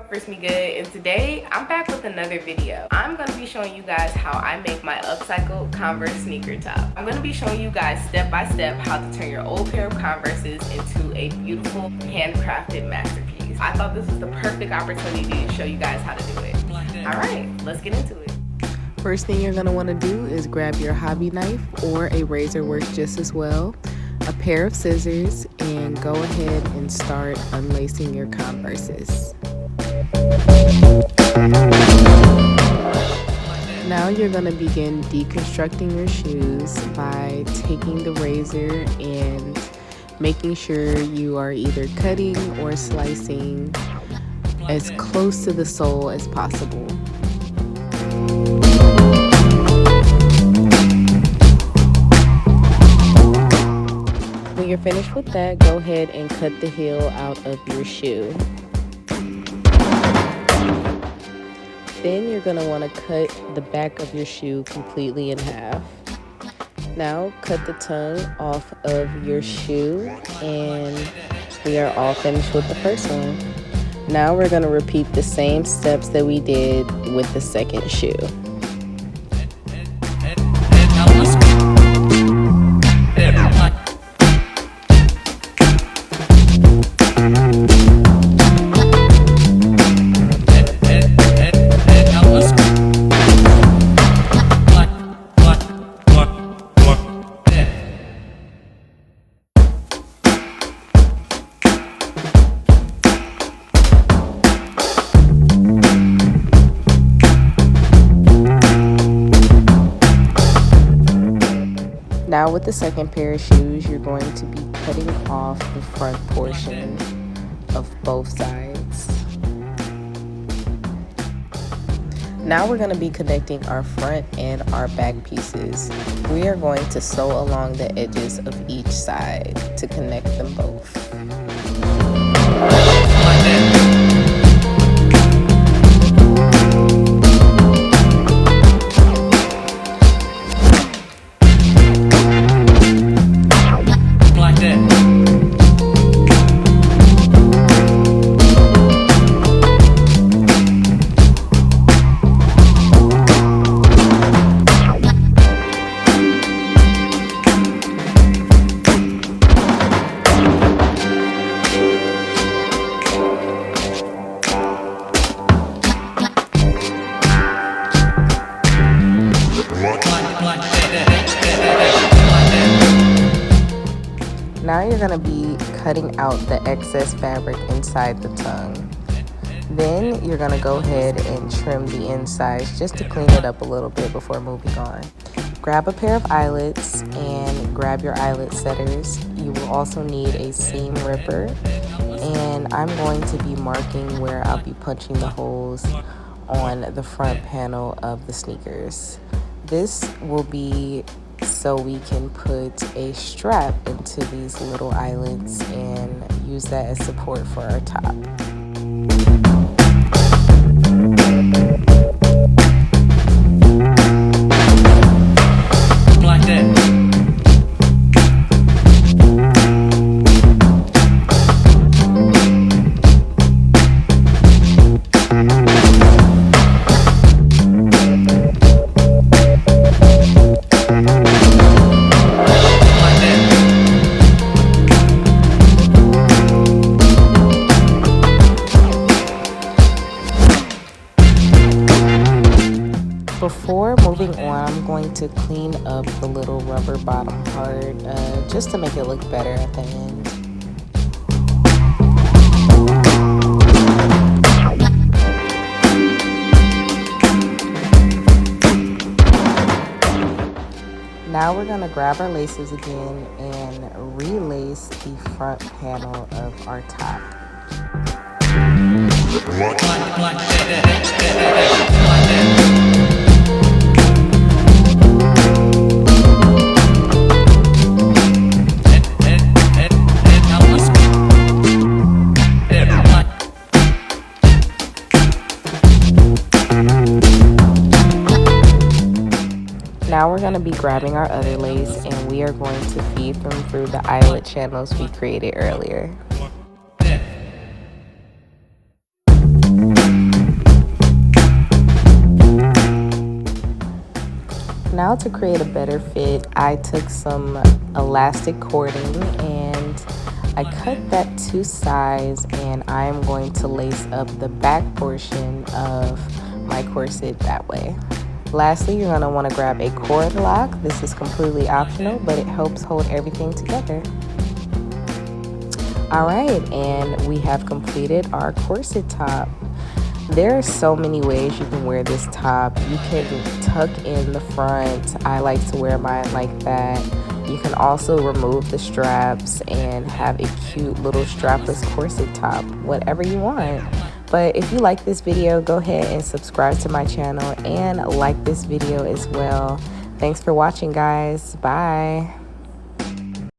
First Me Good, and today I'm back with another video. I'm going to be showing you guys how I make my upcycled Converse sneaker top. I'm going to be showing you guys step by step how to turn your old pair of Converses into a beautiful handcrafted masterpiece. I thought this was the perfect opportunity to show you guys how to do it. Alright, let's get into it. First thing you're going to want to do is grab your hobby knife, or a razor works just as well, a pair of scissors, and go ahead and start unlacing your Converses. Now you're going to begin deconstructing your shoes by taking the razor and making sure you are either cutting or slicing as close to the sole as possible. When you're finished with that, go ahead and cut the heel out of your shoe. Then you're going to want to cut the back of your shoe completely in half. Now cut the tongue off of your shoe, and we are all finished with the first one. Now we're going to repeat the same steps that we did with the second shoe. Now with the second pair of shoes, you're going to be cutting off the front portion of both sides. Now we're going to be connecting our front and our back pieces. We are going to sew along the edges of each side to connect them both. Now you're going to be cutting out the excess fabric inside the tongue. Then you're going to go ahead and trim the insides just to clean it up a little bit before moving on. Grab a pair of eyelets and grab your eyelet setters. You will also need a seam ripper, and I'm going to be marking where I'll be punching the holes on the front panel of the sneakers. This will be so we can put a strap into these little eyelets and use that as support for our top. Like that. Before moving on, I'm going to clean up the little rubber bottom part just to make it look better at the end. Now we're going to grab our laces again and relace the front panel of our top. Now we're going to be grabbing our other lace, and we are going to feed them through the eyelet channels we created earlier. Now to create a better fit, I took some elastic cording and I cut that to size, and I am going to lace up the back portion of my corset that way. Lastly, you're going to want to grab a cord lock. This is completely optional, but it helps hold everything together. Alright, and we have completed our corset top. There are so many ways you can wear this top. You can tuck in the front. I like to wear mine like that. You can also remove the straps and have a cute little strapless corset top, whatever you want. But if you like this video, go ahead and subscribe to my channel and like this video as well. Thanks for watching, guys. Bye.